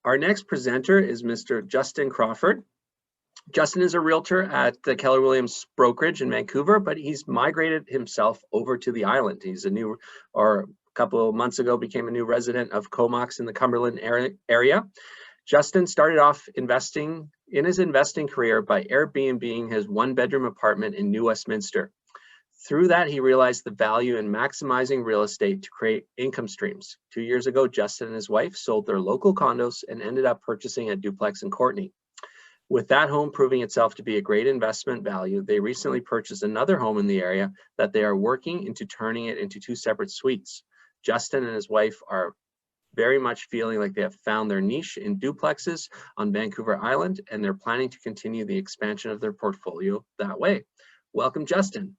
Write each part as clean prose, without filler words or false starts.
Our next presenter is Mr. Justin Crawford. Justin is a realtor at the Keller Williams brokerage in Vancouver, but he's migrated himself over to the island. He's a couple of months ago, became a new resident of Comox in the Cumberland area. Justin started off investing in his investing career by Airbnb-ing his one-bedroom apartment in New Westminster. Through that, he realized the value in maximizing real estate to create income streams. 2 years ago, Justin and his wife sold their local condos and ended up purchasing a duplex in Courtenay. With that home proving itself to be a great investment value, they recently purchased another home in the area that they are working into turning it into 2 separate suites. Justin and his wife are very much feeling like they have found their niche in duplexes on Vancouver Island, and they're planning to continue the expansion of their portfolio that way. Welcome, Justin.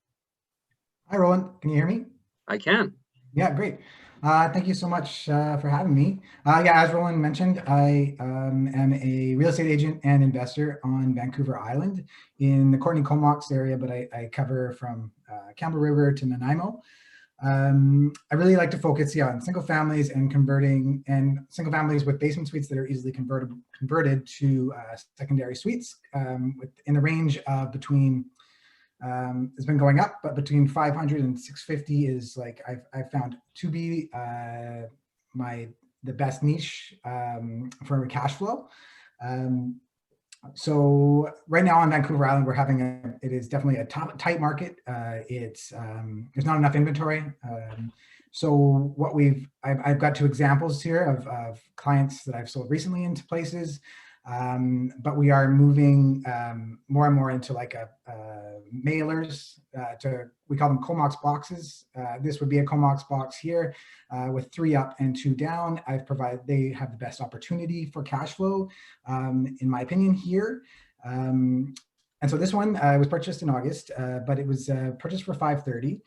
Hi, Roland. Can you hear me? I can. Yeah, great. Thank you so much for having me. Yeah, as Roland mentioned, I am a real estate agent and investor on Vancouver Island in the Courtenay Comox area, but I cover from Campbell River to Nanaimo. I really like to focus on single families and converting, and single families with basement suites that are easily converted to secondary suites in the range of between it's been going up, but between 500 and 650 is like I've found to be the best niche for cash flow. So right now on Vancouver Island, we're having it is definitely a tight market. There's not enough inventory. So what I've got 2 examples here of clients that I've sold recently into places. But we are moving more and more into like mailers we call them Comox boxes. This would be a Comox box here with 3 up and 2 down. They have the best opportunity for cash flow, in my opinion here. And so this one was purchased in August, but it was purchased for $530.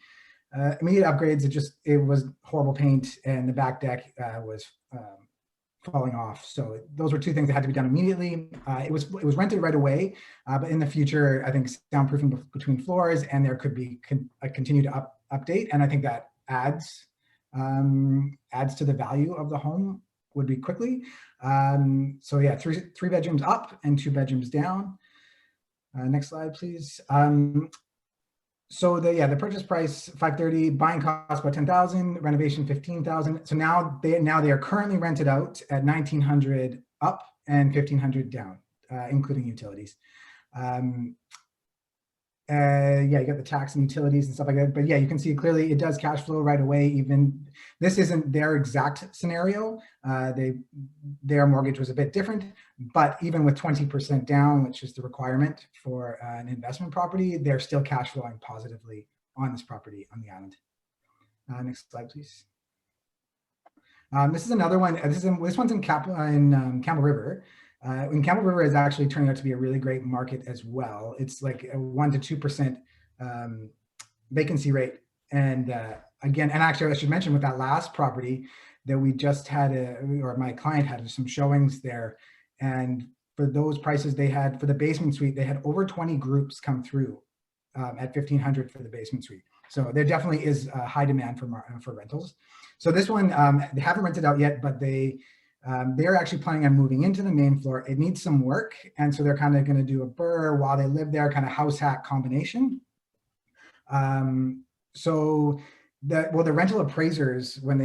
Immediate upgrades, it was horrible paint, and the back deck was falling off. So those were 2 things that had to be done immediately. It was rented right away, but in the future, I think soundproofing between floors, and there could be a continued update. And I think that adds to the value of the home would be quickly. So yeah, 3 bedrooms up and 2 bedrooms down. Next slide, please. So the purchase price $530, buying cost about $10,000, renovation $15,000. So now they are currently rented out at $1,900 up and $1,500 down, including utilities. Yeah, you got the tax and utilities and stuff like that. But yeah, you can see clearly it does cash flow right away. Even this isn't their exact scenario. Their mortgage was a bit different, but even with 20% down, which is the requirement for an investment property, they're still cash flowing positively on this property on the island. Next slide, please. This is another one. This one's in Campbell River. And Campbell River is actually turning out to be a really great market as well. It's like a 1 to 2% vacancy rate. And again, and actually I should mention with that last property that we just had, or my client had some showings there. And for those prices they had for the basement suite, they had over 20 groups come through at $1,500 for the basement suite. So there definitely is a high demand for rentals. So this one, they haven't rented out yet, but they're actually planning on moving into the main floor. It needs some work. And so they're kind of going to do a BRRRR while they live there, kind of house hack combination. So the rental appraisers, when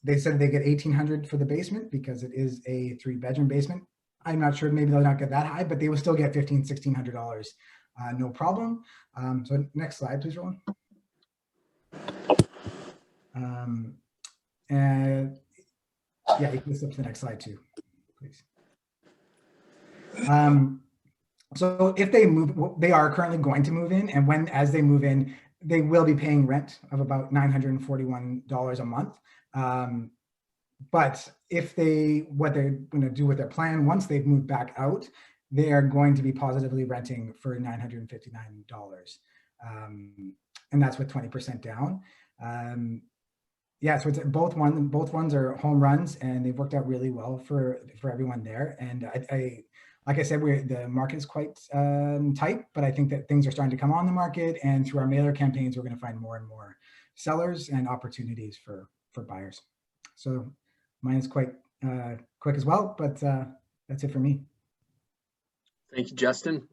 they said they get $1,800 for the basement because it is a 3-bedroom basement. I'm not sure, maybe they'll not get that high, but they will still get $1,500, no problem. So next slide, please, Roland. And yeah, you can flip to the next slide too, please. So if they move, they are currently going to move in, and as they move in, they will be paying rent of about $941 a month. But what they're going to do with their plan, once they've moved back out, they are going to be positively renting for $959. And that's with 20% down. Yeah, so it's both ones are home runs, and they've worked out really well for everyone there. And like I said, the market is quite tight, but I think that things are starting to come on the market, and through our mailer campaigns, we're going to find more and more sellers and opportunities for buyers. So mine is quite quick as well, but that's it for me. Thank you, Justin.